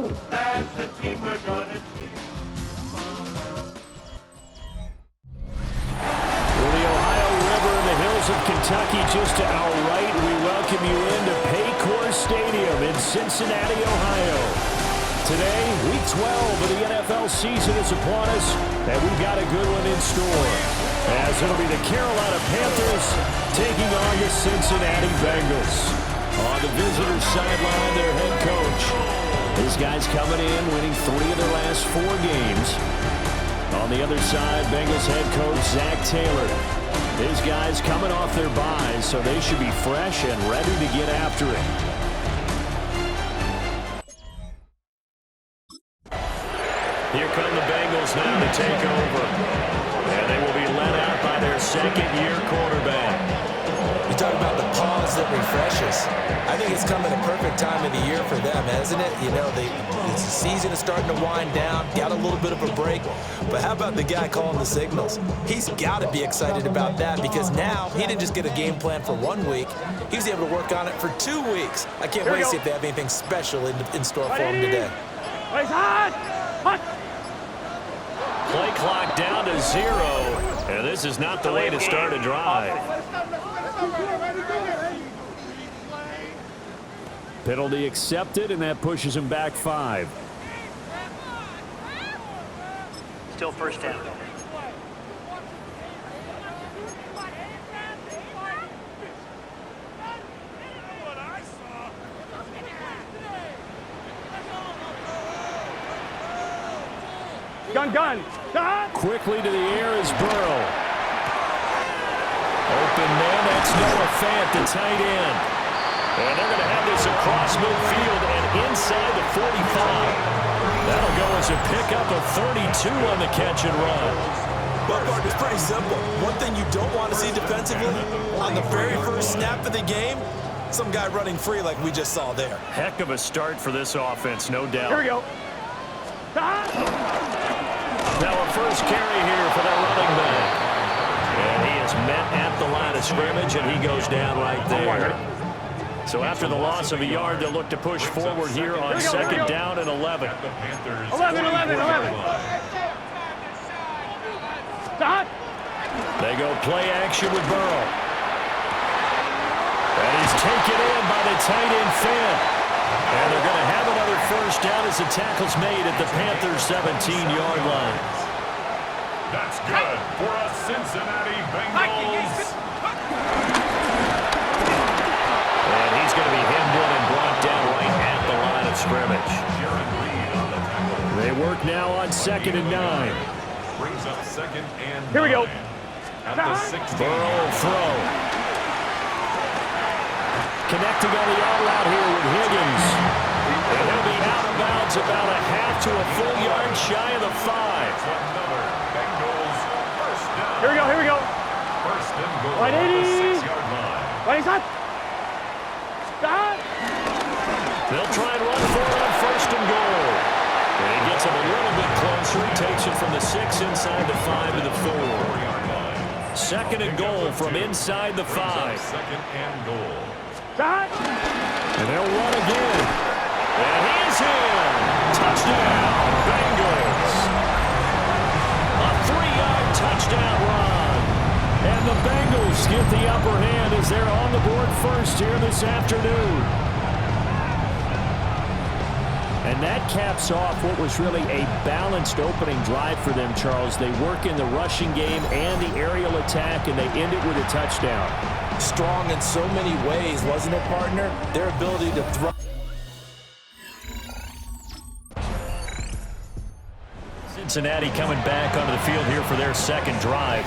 That's the team we're gonna see. The Ohio River and the hills of Kentucky just to our right. We welcome you into Paycor Stadium in Cincinnati, Ohio. Today, week 12 of the NFL season is upon us, and we've got a good one in store. As it'll be the Carolina Panthers taking on the Cincinnati Bengals. On the visitors' sideline, their head coach. These guys coming in, winning 3 of their last 4 games. On the other side, Bengals head coach Zach Taylor. His guys coming off their byes, so they should be fresh and ready to get after it. Here come the Bengals now to take over. And they will be led out by their second-year quarterback. You talk about the pause that refreshes. I think it's come at a perfect time of the year for them, hasn't it? You know, the season is starting to wind down, got a little bit of a break. But how about the guy calling the signals? He's got to be excited about that because now he didn't just get a game plan for 1 week. He was able to work on it for 2 weeks. I can't wait to see if they have anything special in store for him today. Play clock down to 0, and this is not the way to start a drive. Penalty accepted, and that pushes him back 5. Still first down. Gun. Quickly to the air is Burrow. Open man, that's Noah Fant, the tight end. And they're going to have this across midfield and inside the 45. That'll go as a pickup of 32 on the catch and run. Well, Bart, it's pretty simple. One thing you don't want to see defensively, on the very first snap of the game, some guy running free like we just saw there. Heck of a start for this offense, no doubt. Here we go. Now a first carry here for their running back. And he is met at the line of scrimmage, and he goes down right there. So after the loss of a yard, they'll look to push forward here on second down and 11. 11. Stop. They go play action with Burrow. And he's taken in by the tight end Fant. And they're going to have another first down as the tackle's made at the Panthers' 17-yard line. That's good for a Cincinnati Bengals. And he's going to be hemmed in and brought down right at the line of scrimmage. They work now on second and 9. Brings up second and 9. Here we go. At the 16. Burrow throw. Connecting on the out route here with Higgins. And he'll be out of bounds about a half to a full yard shy of the 5. Another Bengals first down. Here we go. First and goal Right, at the 80. 6-yard line. Right, stop. They'll try and run for it on first and goal. And he gets him a little bit closer. He takes it from the 6 inside the 5 to the 4. 4-yard line. Second and goal from inside the 5. Second and goal. And they'll run again. And he's in. Touchdown, Bengals. A 3-yard touchdown run. And the Bengals get the upper hand as they're on the board first here this afternoon. And that caps off what was really a balanced opening drive for them, Charles. They work in the rushing game and the aerial attack, and they end it with a touchdown. Strong in so many ways, wasn't it, partner? Their ability to throw. Cincinnati coming back onto the field here for their second drive.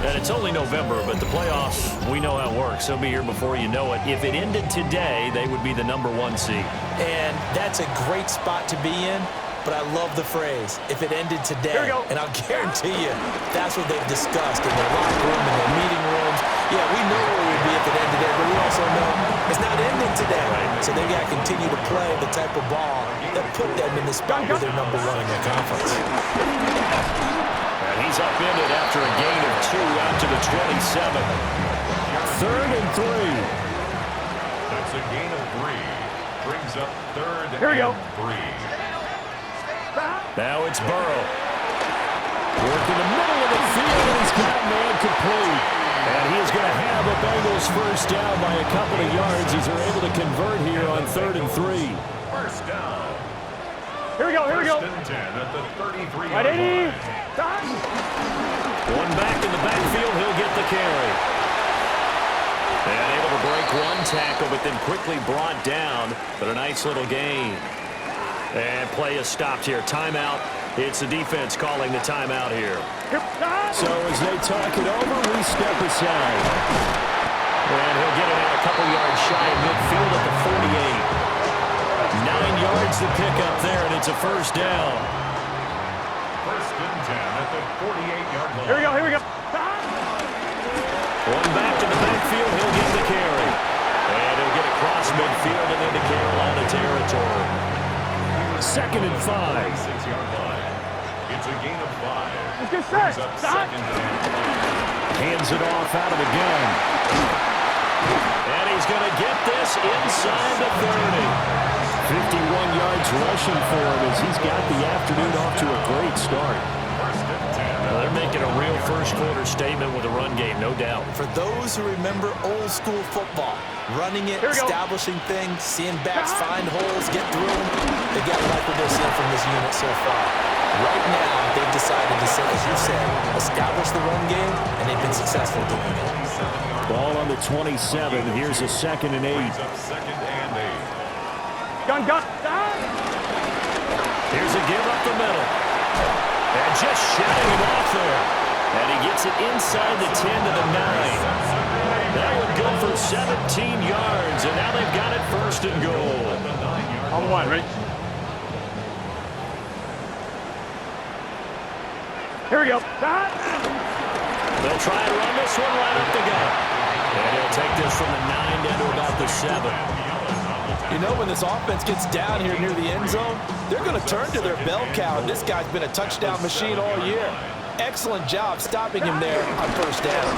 And it's only November, but the playoffs, we know how it works. They'll be here before you know it. If it ended today, they would be the number 1 seed. And that's a great spot to be in, but I love the phrase, if it ended today. Here we go. And I'll guarantee you, that's what they've discussed in their locker room, in their meeting rooms. Yeah, we know where we'd be if it ended today, but we also know it's not ending today. Right. So they've got to continue to play the type of ball that put them in the spot where they're number 1 in their conference. And he's upended after a gain of 2 out to the 27. Third and 3. That's a gain of 3. Brings up third Here we go. and 3. Now it's Burrow. Work in the middle of the field, and he's got a man complete. And he is going to have a Bengals first down by a couple of yards as they're able to convert here on 3rd and 3. First down. Here we go, here we go. First and 10 at the 33-yard Right, 80. line. Stop. One back in the backfield, he'll get the carry. And able to break one tackle, but then quickly brought down. But a nice little gain. And play is stopped here. Timeout. It's the defense calling the timeout here. So as they talk it over, we step aside. And he'll get it out a couple yards shy of midfield at the 48. 9 yards to pick up there, and it's a first down. First and 10 at the 48-yard line. Here we go, here we go. One back to the backfield, he'll get the carry. And he'll get across midfield and into Carolina territory. 2nd and 5. 6-yard line. It's a gain of 5. Let's get set. Brings up Stop. 2nd and 5. Hands it off out of the gun. And he's going to get this inside the 30. 51 yards rushing for him as he's got the afternoon off to a great start. First and 10. Well, they're making a real first-quarter statement with a run game, no doubt. For those who remember old-school football, running it, Here we go. establishing things, seeing backs find holes, get through them, they got to like what they're seeing from this unit so far. Right now, they've decided to say, as you said, establish the run game, and they've been successful doing it. Ball on the 27. Here's a 2nd and 8. Brings up 2nd and 8. Gun, gun. Stop. Here's a give up the middle. And just shutting him off there. And he gets it inside the 10 to the 9. That would go for 17 yards, and now they've got it 1st and goal. On one, ready? Here we go. Stop. They'll try and run this one right up the gut. And he'll take this from the 9 down to about the 7. You know, when this offense gets down here near the end zone, they're going to turn to their bell cow. This guy's been a touchdown machine all year. Excellent job stopping him there on first down.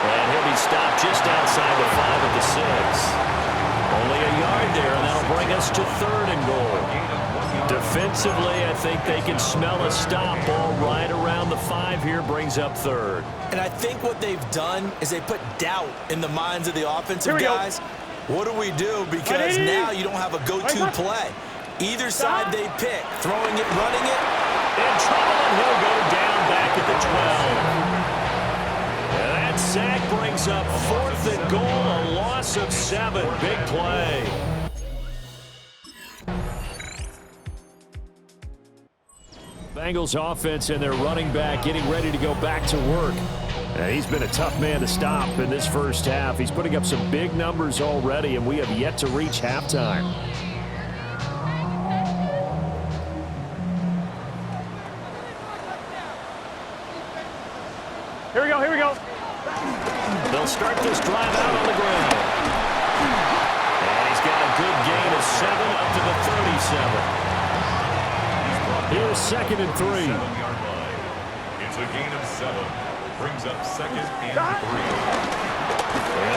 And he'll be stopped just outside the 5 of the 6. Only a yard there, and that'll bring us to 3rd and goal. Defensively, I think they can smell a stop. Ball right around the 5 here, brings up 3rd. And I think what they've done is they put doubt in the minds of the offensive guys. What do we do? Because now you don't have a go-to play. Either side they pick, throwing it, running it. In trouble, and he'll go down back at the 12. And that sack brings up 4th and goal, a loss of 7. Big play. Bengals offense and their running back getting ready to go back to work. And he's been a tough man to stop in this first half. He's putting up some big numbers already, and we have yet to reach halftime. Here we go, here we go. They'll start this drive out on the ground. And he's got a good gain of 7 up to the 37. Here's 2nd and 3. 7-yard line. It's a gain of 7. Brings up 2nd and 3. And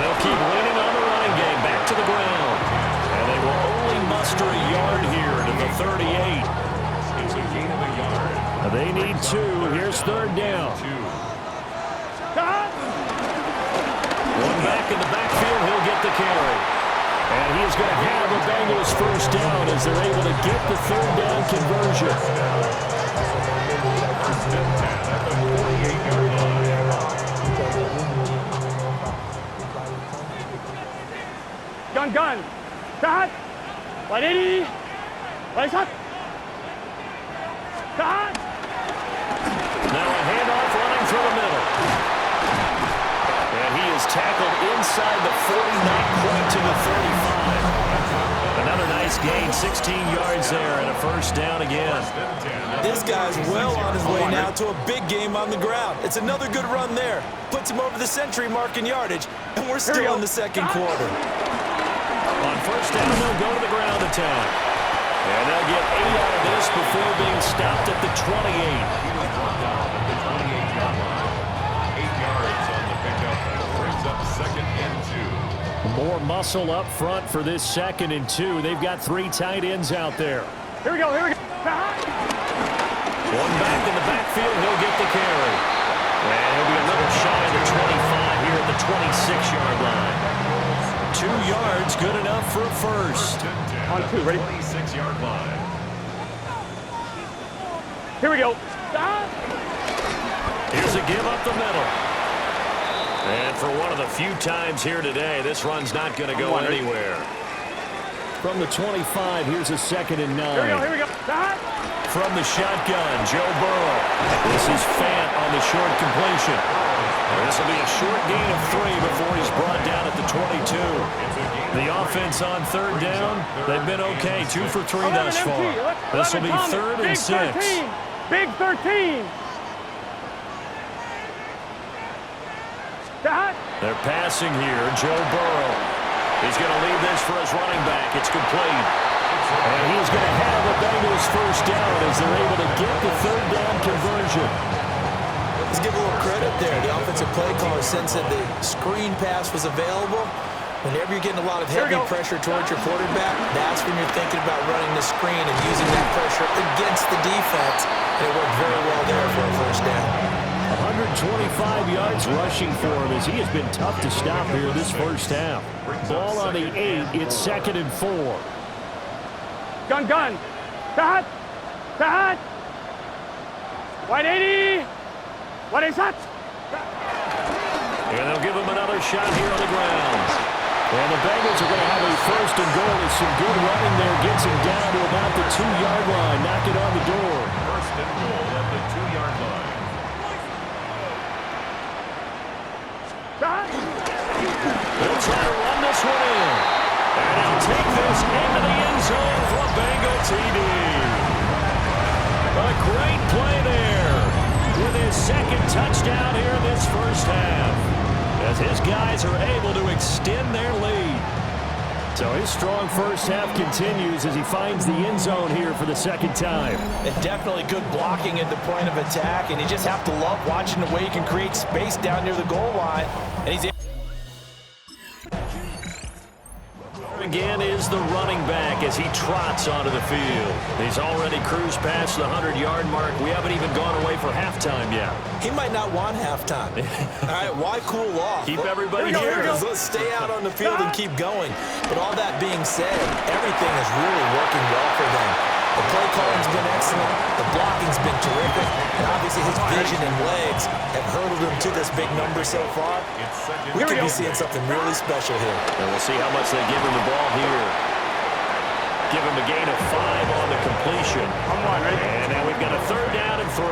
they'll keep leaning on the running game back to the ground. And they will only muster a yard here to the 38. It's a gain of a yard. They need 2. Here's 3rd down. 2. One back in the backfield, he'll get the carry. And he is going to have a Bengals first down as they're able to get the 3rd down conversion. First and 10 at the 48-yard line. Gun, gun. Start. 180. Right shot. Start. Now a handoff running through the middle. And he is tackled inside the 49 point to the 35. Another nice gain, 16 yards there, and a first down again. This guy's well on his way now to a big game on the ground. It's another good run there. Puts him over the century mark in yardage, and we're still in the second quarter. On first down, they'll go to the ground attack. And they'll get 8 out of this before being stopped at the 28. He was brought down at the 28-yard line. 8 yards on the pickup. Brings up 2nd and 2. More muscle up front for this 2nd and 2. They've got 3 tight ends out there. Here we go, here we go. One back in the backfield, he'll get the carry. And he'll be a little shy of the 25 here at the 26-yard line. 2 yards, good enough for a first. On 2, ready? 26-yard line. Here we go. Here's a give up the middle. And for one of the few times here today, this run's not going to go anywhere. From the 25, here's a 2nd and 9. Here we go. From the shotgun, Joe Burrow. This is Fant on the short completion. This will be a short gain of 3 before he's brought down at the 22. The offense on 3rd down, they've been okay, 2 for 3 thus far. This will be 3rd and 6. Big 13. They're passing here. Joe Burrow. He's going to lead this for his running back. It's complete. And he's going to have the Bengals first down as they're able to get the 3rd down conversion. Let's give a little credit there. The offensive play caller sensed that the screen pass was available. Whenever you're getting a lot of heavy pressure towards your quarterback, that's when you're thinking about running the screen and using that pressure against the defense. And it worked very well there for a first down. 125 yards rushing for him as he has been tough to stop here this first half. Ball on the 8. It's 2nd and 4. Gun. Tahat. Wide 80. What is that? And they'll give him another shot here on the ground. And the Bengals are going to have a 1st and goal. It's some good running there. Gets him down to about the 2-yard line. Knock it on the door. 1st and goal at the 2-yard line. They'll try to run this one in. And he'll take this into the end zone for a Bengal TD. A great play there with his 2nd touchdown here in this first half, as his guys are able to extend their lead. So his strong first half continues as he finds the end zone here for the 2nd time. And definitely good blocking at the point of attack, and you just have to love watching the way he can create space down near the goal line. And he's again is the running back as he trots onto the field. He's already cruised past the 100-yard mark. We haven't even gone away for halftime yet. He might not want halftime. All right, why cool off? Keep everybody here. Let's stay out on the field and keep going. But all that being said, everything is really working well for them. The play calling's been excellent. The blocking's been terrific. And obviously his vision and legs have hurdled him to this big number so far. We could be seeing something really special here. And we'll see how much they give him the ball here. Give him a gain of 5 on the completion. And now we've got a 3rd down and 3.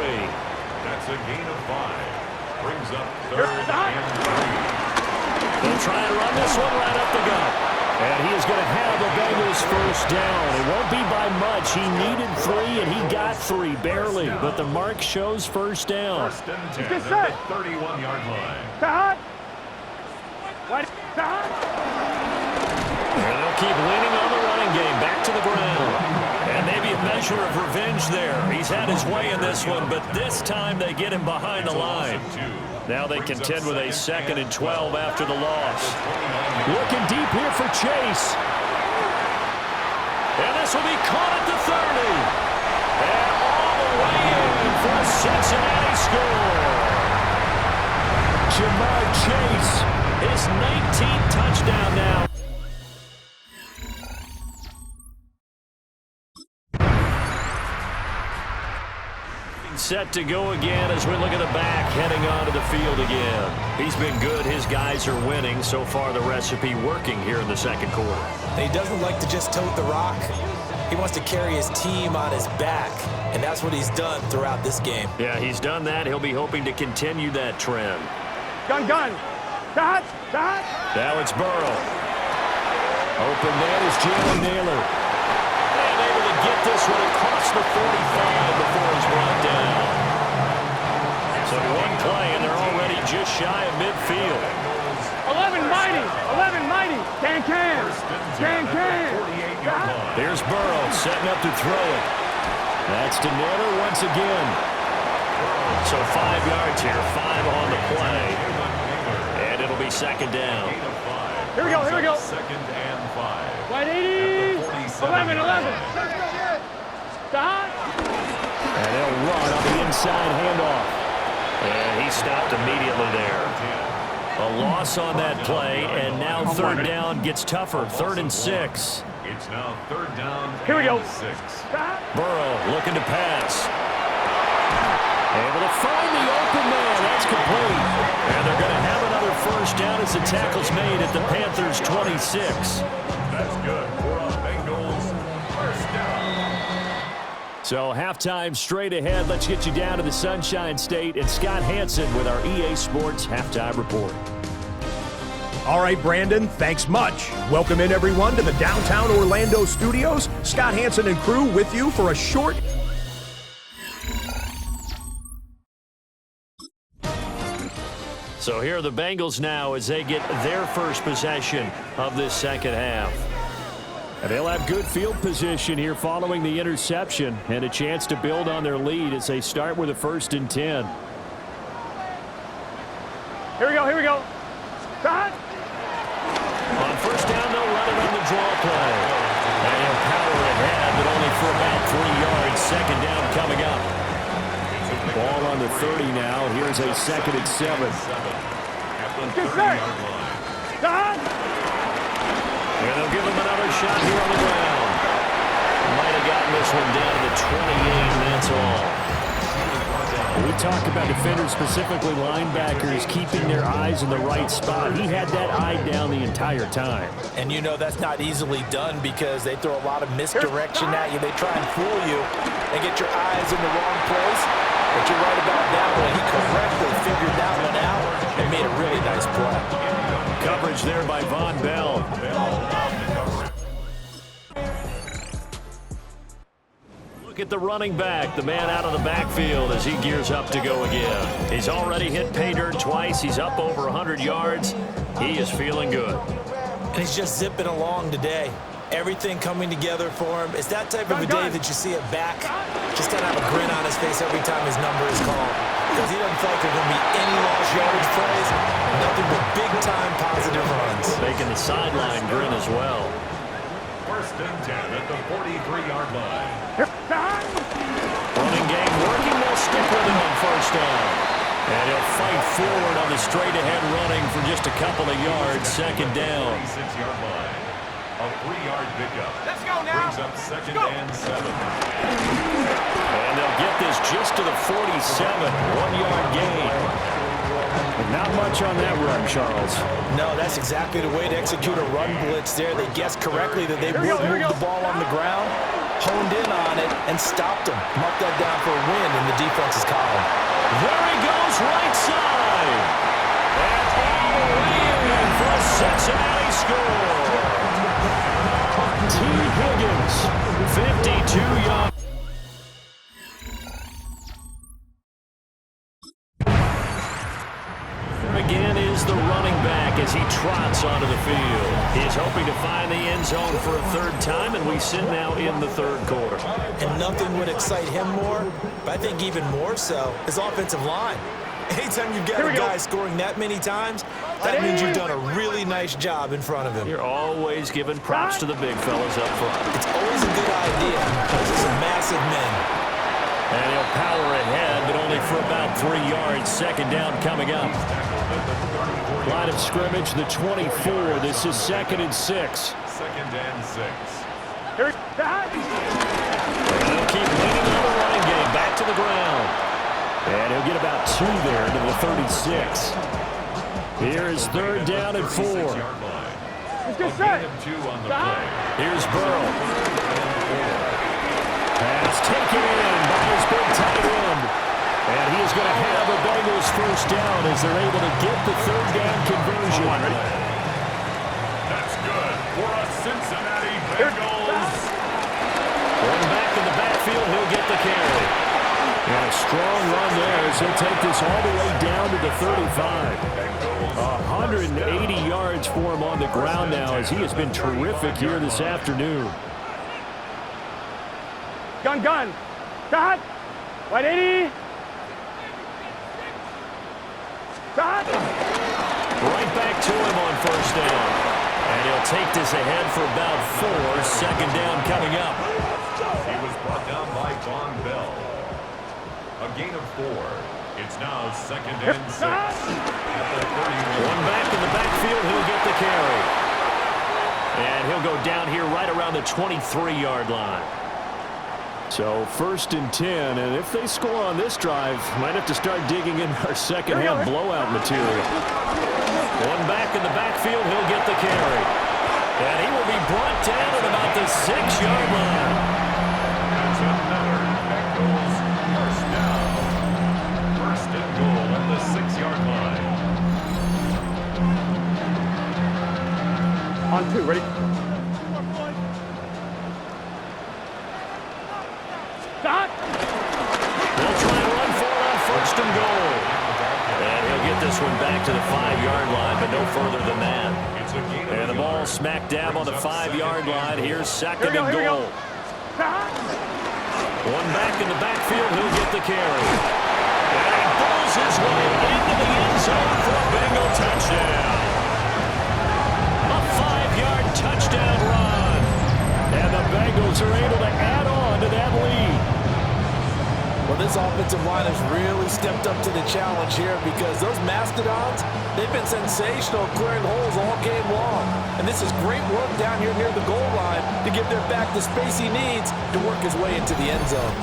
That's a gain of 5. Brings up 3rd and 3. They'll try and run this one right up the gut. And he is going to have the Bengals first down. It won't be by much. He needed 3, and he got 3, barely. But the mark shows first down. 1st and 10 at the 31-yard line. And they'll keep leaning on the running game. Back to the ground. And maybe a measure of revenge there. He's had his way in this one, but this time they get him behind the line. Now they contend with a 2nd and 12 after the loss. Looking deep here for Chase. And this will be caught at the 30. And all the way in for a Cincinnati score. Jamar Chase, his 19th touchdown now. Set to go again as we look at the back heading onto the field again. He's been good. His guys are winning. So far the recipe working here in the 2nd quarter. And he doesn't like to just tote the rock. He wants to carry his team on his back, and that's what he's done throughout this game. Yeah, he's done that. He'll be hoping to continue that trend. Gun. Tahat. Now it's Burrow. Open man is Jalen Naylor. And able to get this one across the 45 before he's brought down. So one play, and they're already just shy of midfield. 11 mighty. Can. Here's Burrow setting up to throw it. That's to Naylor once again. So 5 yards here, 5 on the play. And it'll be 2nd down. Here we go, here we go. Second and 5. Wide At 80. the 47 11, yard 11. line. Stop. And they'll run on the inside handoff. And he stopped immediately there. A loss on that play, and now third down gets tougher. 3rd and 6. It's now 3rd down. Here we go. And 6. Stop. Burrow looking to pass. Able to find the open man. That's complete. And they're going to have another first down as the tackle's made at the Panthers' 26. That's good for a Bengals first down. So halftime straight ahead. Let's get you down to the Sunshine State and Scott Hansen with our EA Sports Halftime Report. All right, Brandon, thanks much. Welcome in, everyone, to the downtown Orlando studios. Scott Hansen and crew with you for a short... So here are the Bengals now as they get their first possession of this second half. And they'll have good field position here following the interception and a chance to build on their lead as they start with a 1st and 10. Here we go, here we go. Stop. On first down, they'll run it on the draw play. And he'll power ahead, but only for about 3 yards. Second down coming up. Ball on the 30 now. Here's a 2nd and 7. At the Get 30-yard line. Stop. And they'll give him another shot here on the ground. Might have gotten this one down to the 28, and that's all. We talk about defenders, specifically linebackers, keeping their eyes in the right spot. He had that eye down the entire time. And you know that's not easily done because they throw a lot of misdirection at you. They try and fool you and get your eyes in the wrong place. But you're right about that one. He correctly figured that one out and made a really nice play. Coverage there by Von Bell. Look at the running back, the man out of the backfield as he gears up to go again. He's already hit pay dirt twice. He's up over 100 yards. He is feeling good. And he's just zipping along today. Everything coming together for him. It's that type of a day that you see it back. Just kind of have a grin on his face every time his number is called. Because he doesn't feel like there's going to be any lost yardage plays. Nothing but big-time positive runs. Making the sideline grin as well. 1st and 10 at the 43-yard line. Running game working. They'll stick with him on first down. And he'll fight forward on the straight-ahead running for just a couple of yards. Second down. 36-yard line. A 3-yard pickup. Let's go now. Brings up 2nd and 7. And they'll get this just to the 47. 1-yard gain. But not much on that run, Charles. No, that's exactly the way to execute a run blitz there. They guessed correctly that they would move the ball on the ground, honed in on it, and stopped them. Marked that down for a win in the defense's column. There he goes, right side. And all the way in for a Cincinnati score. T. Higgins, 52 yards. Again is the running back as he trots onto the field. He's hoping to find the end zone for a 3rd time, and we sit now in the 3rd quarter. And nothing would excite him more, but I think even more so, his offensive line. Anytime you've got a guy scoring that many times, that means you've done a really nice job in front of him. You're always giving props to the big fellas up front. It's always a good idea because these are massive men. And he'll power ahead, but only for about 3 yards. Second down coming up. Line of scrimmage, the 24. This is 2nd and 6. 2nd and 6. Here, stop. And they'll keep leaning on the running game. Back to the ground. And he'll get about 2 there into the 36. Here is 3rd down and 4. Let's get set. Stop. Here's Burrow. Pass taken in by his big tight end. And he is going to have a Bengals first down as they're able to get the 3rd down conversion. That's good for a Cincinnati Bengals. Going back in the backfield, he'll get the carry. And a strong run there as he'll take this all the way down to the 35. 180 yards for him on the ground now as he has been terrific here this afternoon. Gun. Stop. 180. Stop. Right back to him on first down. And he'll take this ahead for about 4. Second down coming up. He was brought down by Von Bell. A gain of 4. It's now second and 6. At the 31. One back in the backfield. He'll get the carry. And he'll go down here right around the 23-yard line. So first and 10, and if they score on this drive, might have to start digging in our second half blowout material. One back in the backfield, he'll get the carry. And he will be brought down at about the 6-yard line. That's another Bengals first down. First and goal at the 6-yard line. On 2, ready? Stop! They'll try and run for it on first and goal. And he'll get this one back to the 5-yard line, but no further than that. And the ball smack dab on the 5-yard line. Here's second and goal. One back in the backfield, he'll get the carry. And he pulls his way into the end zone for a Bengal touchdown. A 5-yard touchdown run. And the Bengals are able to add on to that lead. Well, this offensive line has really stepped up to the challenge here because those Mastodons, they've been sensational clearing holes all game long. And this is great work down here near the goal line to give their back the space he needs to work his way into the end zone.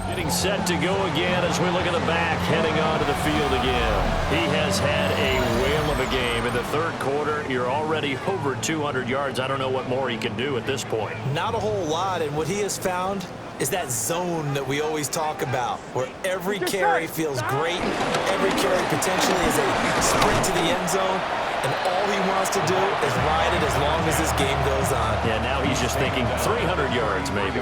Getting set to go again as we look at the back, heading onto the field again. He has had a whale of a game. In the third quarter, you're already over 200 yards. I don't know what more he can do at this point. Not a whole lot, and what he has found is that zone that we always talk about, where every carry feels great, every carry potentially is a sprint to the end zone, and all he wants to do is ride it as long as this game goes on. Yeah, now he's just thinking 300 yards maybe.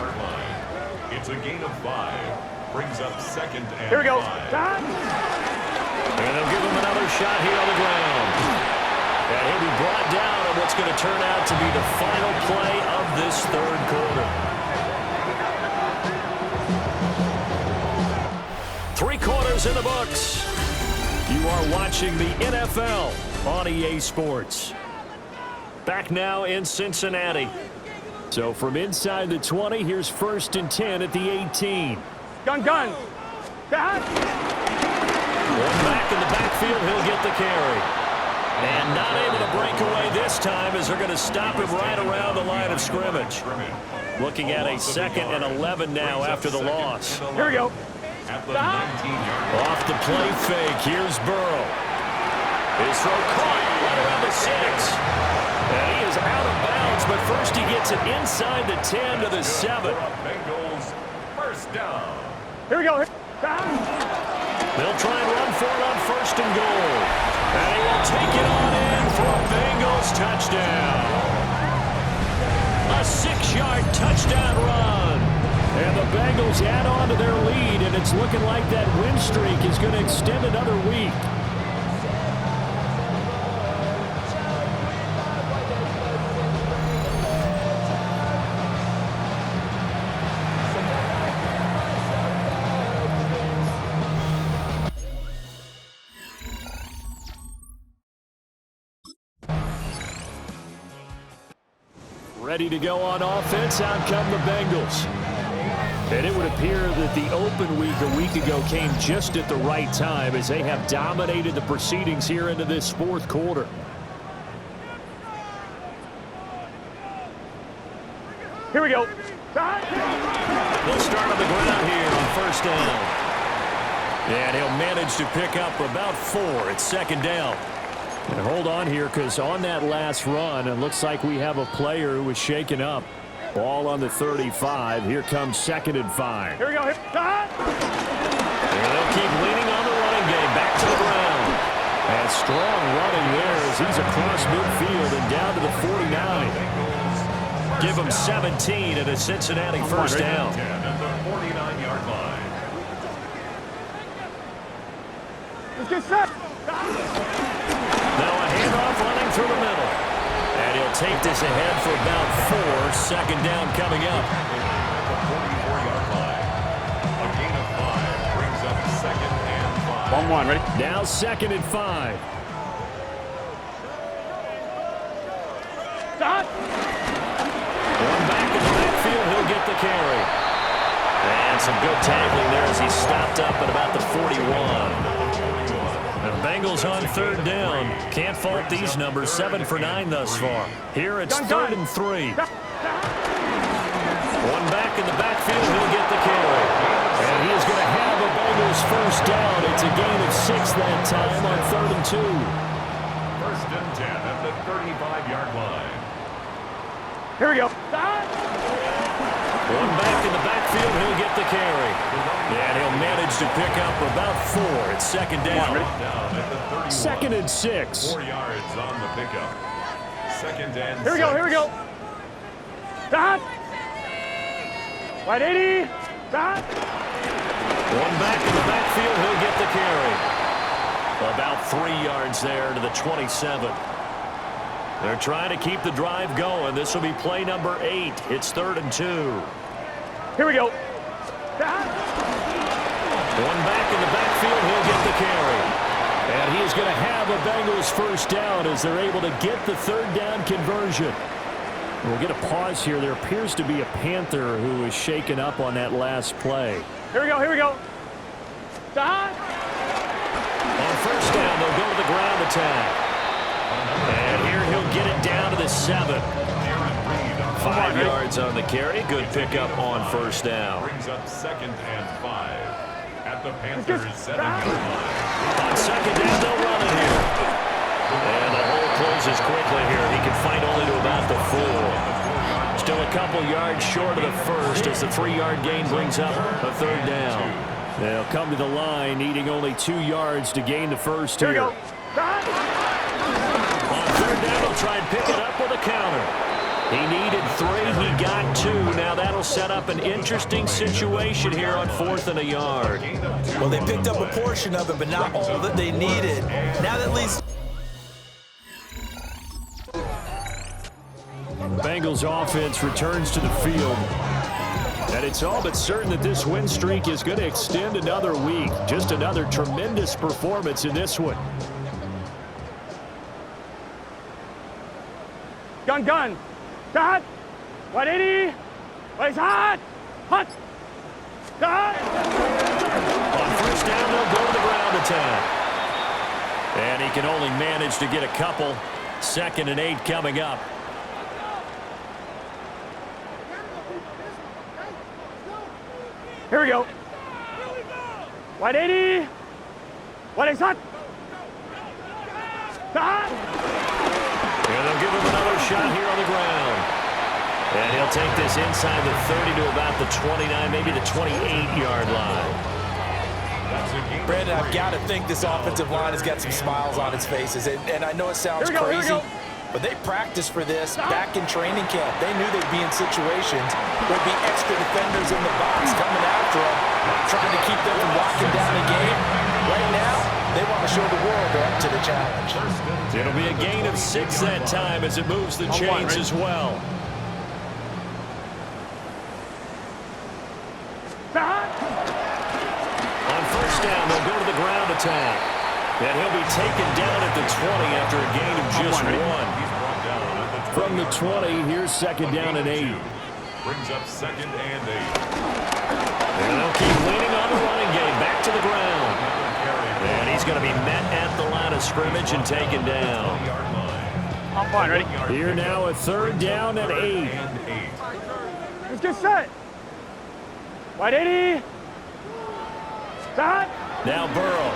It's a gain of 5. Brings up second and Here we go. 5. And they'll give him another shot here on the ground. And he'll be brought down on what's going to turn out to be the final play of this third quarter. 3 quarters in the books. You are watching the NFL on EA Sports. Back now in Cincinnati. So from inside the 20, here's first and 10 at the 18. Gun. Stop! One back in the backfield, he'll get the carry. And not able to break away this time as they're going to stop him right around the line of scrimmage. Looking at a second and 11 now after the loss. Here we go. At the 19-yard line. Off the play fake, here's Burrow. His throw caught right around the 6. And he is out of bounds, but first he gets it inside the 10 to the 7. Bengals first down. Here we go. Stop! They'll try and run for it on first and goal. And he will take it on in for a Bengals touchdown. A 6-yard touchdown run. And the Bengals add on to their lead, and it's looking like that win streak is going to extend another week. Ready to go on offense, out come the Bengals. And it would appear that the open week a week ago came just at the right time as they have dominated the proceedings here into this fourth quarter. Here we go. They'll start on the ground here on first down. And he'll manage to pick up about 4 at second down. And hold on here, because on that last run, it looks like we have a player who was shaken up. Ball on the 35. Here comes second and 5. Here we go. Stop! And they'll keep leaning on the running game. Back to the ground. And strong running there as he's across midfield and down to the 49. Give him 17 at a Cincinnati first down. At the 49-yard line. Let's get set. Now a handoff running through the middle. And he'll take this ahead for about 4. Second down coming up. At the 44-yard line. A gain of 1-1, ready? Now 2nd and 5. Stop. One back in the backfield, he'll get the carry. And some good tackling there as he stopped up at about the 41. The Bengals on 3rd down. Can't fault these numbers. 7 for 9 thus far. Here it's 3rd and 3. One back in the backfield, he'll get the carry. And he is going to have a Bengals first down. It's a gain of 6 that time on 3rd and 2. 1st and 10 at the 35-yard line. Here we go. One back in the backfield, he'll get the carry. And he'll manage to pick up about 4. It's 2nd down. Down at the 31. 2nd and 6. 4 yards on the pickup. 2nd and 6. Here we go, here we go. Stop. Wide 80. Stop. One back in the backfield, he'll get the carry. About 3 yards there to the 27. They're trying to keep the drive going. This will be play number 8. It's 3rd and 2. Here we go. Stop. One back in the backfield, he'll get the carry. And he is going to have a Bengals first down as they're able to get the 3rd down conversion. We'll get a pause here. There appears to be a Panther who was shaken up on that last play. Here we go, here we go. Stop. On 1st down, they'll go to the ground attack. And here he'll get it down to the 7. 5 yards on the carry. Good pickup on 1st down. Brings up 2nd and 5 at the Panthers 7-yard line. On 2nd down, they'll run it here. And the hole closes quickly here. He can find only to about the 4. Still a couple yards short of the 1st as the 3-yard gain brings up a 3rd down. They'll come to the line needing only 2 yards to gain the 1st here. Here we go. Stop. On 3rd down, he'll try and pick it up with a counter. He needed 3. He got 2. Now that'll set up an interesting situation here on 4th and a yard. Well, they picked up a portion of it, but not all that they needed. Now that leads... Bengals offense returns to the field. And it's all but certain that this win streak is going to extend another week. Just another tremendous performance in this one. Gun, gun. Stop. 180. Place hot. Hot. Stop. On 1st down, they'll go to the ground attack. And he can only manage to get a couple. 2nd and 8 coming up. Here we go. 180. What is hot? Stop. And they'll give him another shot here on the ground. And he'll take this inside the 30 to about the 29, maybe the 28-yard line. Brandon, I've got to think this offensive line has got some smiles on its faces. And I know it sounds crazy, but they practiced for this back in training camp. They knew they'd be in situations where there'd be extra defenders in the box coming after them, trying to keep them from locking down a game. Right now, they want to show the world they're up to the challenge. It'll be a gain of 6 that time as it moves the chains as well. On 1st down, they'll go to the ground attack. And he'll be taken down at the 20 after a gain of just 1. From the 20, here's 2nd down and 8. Brings up 2nd and 8. And they'll keep leaning on the running game. Back to the ground. And he's going to be met at the line of scrimmage and taken down. I'm fine, ready? Here now a 3rd down and 8. Let's get set. 180. Stop. Now Burrow.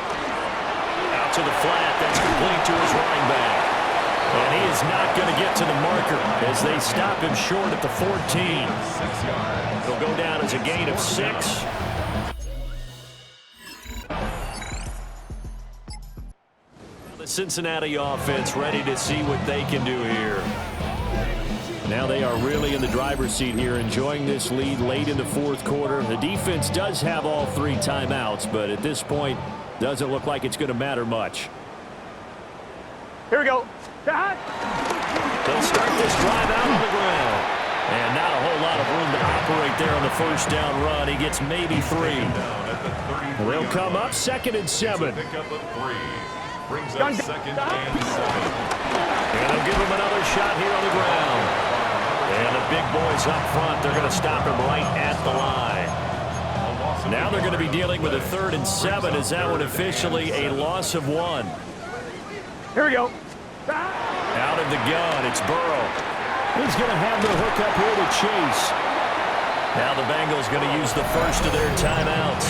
Out to the flat. That's complete to his running back. And he is not going to get to the marker as they stop him short at the 14. 6 yards. It'll go down as a gain of 6. The Cincinnati offense ready to see what they can do here. Now they are really in the driver's seat here, enjoying this lead late in the 4th quarter. The defense does have all 3 timeouts, but at this point, doesn't look like it's going to matter much. Here we go. Stop. They'll start this drive out on the ground. And not a whole lot of room to operate there on the 1st down run. He gets maybe 3. at the 33. They'll come up 2nd and 7. Pick up a 3. Brings up 2nd and 7. And they'll give him another shot here on the ground. And the big boys up front, they're going to stop him right at the line. Now they're going to be dealing with a 3rd and 7. Is that one officially a loss of 1? Here we go. Out of the gun, it's Burrow. He's going to have the hook up here to Chase. Now the Bengals going to use the first of their timeouts.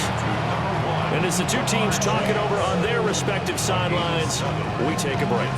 And as the two teams talk it over on their respective sidelines, we take a break.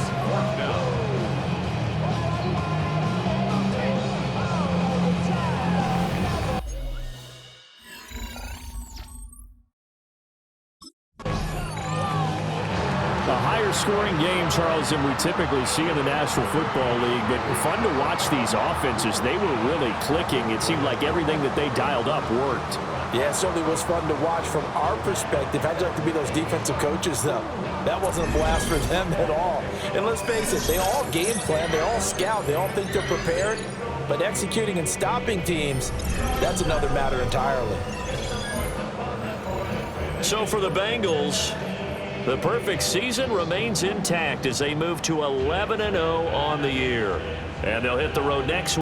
Scoring game, Charles, than we typically see in the National Football League, but fun to watch these offenses. They were really clicking. It seemed like everything that they dialed up worked. Yeah, it certainly was fun to watch from our perspective. I'd like to be those defensive coaches, though. That wasn't a blast for them at all. And let's face it, they all game plan, they all scout, they all think they're prepared, but executing and stopping teams, that's another matter entirely. So for the Bengals, the perfect season remains intact as they move to 11-0 on the year. And they'll hit the road next week.